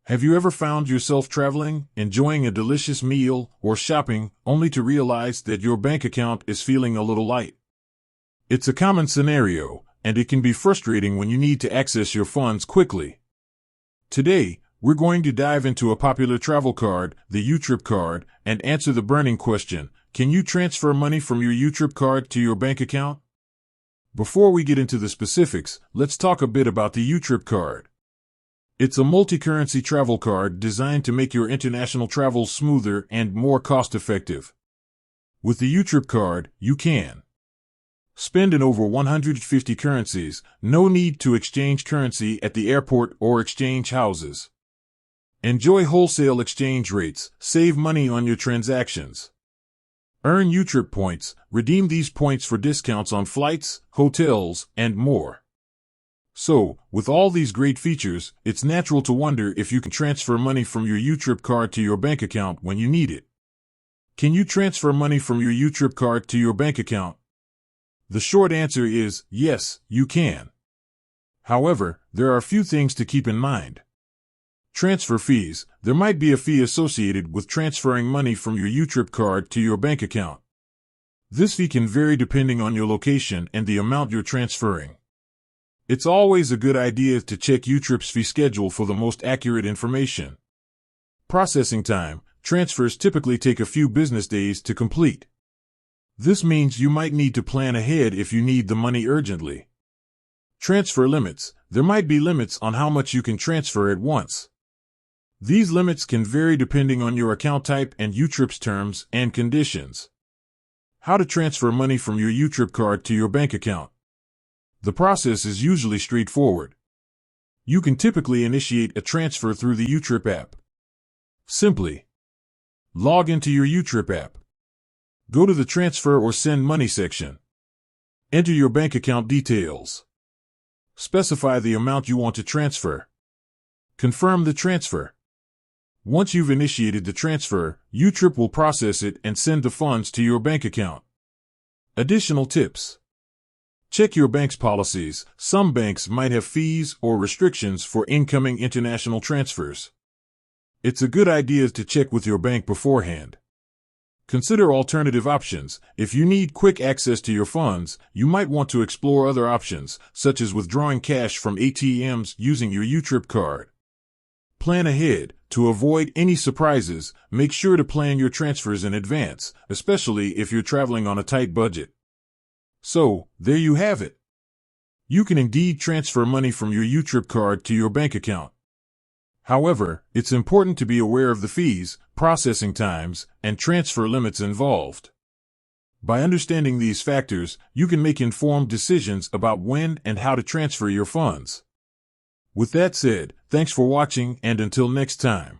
Have you ever found yourself traveling, enjoying a delicious meal, or shopping, only to realize that your bank account is feeling a little light? It's a common scenario, and it can be frustrating when you need to access your funds quickly. Today, we're going to dive into a popular travel card, the YouTrip card, and answer the burning question: can you transfer money from your YouTrip card to your bank account? Before we get into the specifics, let's talk a bit about the YouTrip card. It's a multi-currency travel card designed to make your international travel smoother and more cost-effective. With the YouTrip card, you can spend in over 150 currencies, no need to exchange currency at the airport or exchange houses. Enjoy wholesale exchange rates, save money on your transactions. Earn YouTrip points, redeem these points for discounts on flights, hotels, and more. So, with all these great features, it's natural to wonder if you can transfer money from your YouTrip card to your bank account when you need it. Can you transfer money from your YouTrip card to your bank account? The short answer is yes, you can. However, there are a few things to keep in mind. Transfer fees. There might be a fee associated with transferring money from your YouTrip card to your bank account. This fee can vary depending on your location and the amount you're transferring. It's always a good idea to check YouTrip's fee schedule for the most accurate information. Processing time. Transfers typically take a few business days to complete. This means you might need to plan ahead if you need the money urgently. Transfer limits. There might be limits on how much you can transfer at once. These limits can vary depending on your account type and YouTrip's terms and conditions. How to transfer money from your YouTrip card to your bank account. The process is usually straightforward. You can typically initiate a transfer through the YouTrip app. Simply log into your YouTrip app. Go to the Transfer or Send Money section. Enter your bank account details. Specify the amount you want to transfer. Confirm the transfer. Once you've initiated the transfer, YouTrip will process it and send the funds to your bank account. Additional tips. Check your bank's policies. Some banks might have fees or restrictions for incoming international transfers. It's a good idea to check with your bank beforehand. Consider alternative options. If you need quick access to your funds, you might want to explore other options, such as withdrawing cash from ATMs using your YouTrip card. Plan ahead. To avoid any surprises, make sure to plan your transfers in advance, especially if you're traveling on a tight budget. So, there you have it. You can indeed transfer money from your YouTrip card to your bank account. However, it's important to be aware of the fees, processing times, and transfer limits involved. By understanding these factors, you can make informed decisions about when and how to transfer your funds. With that said, thanks for watching, and until next time.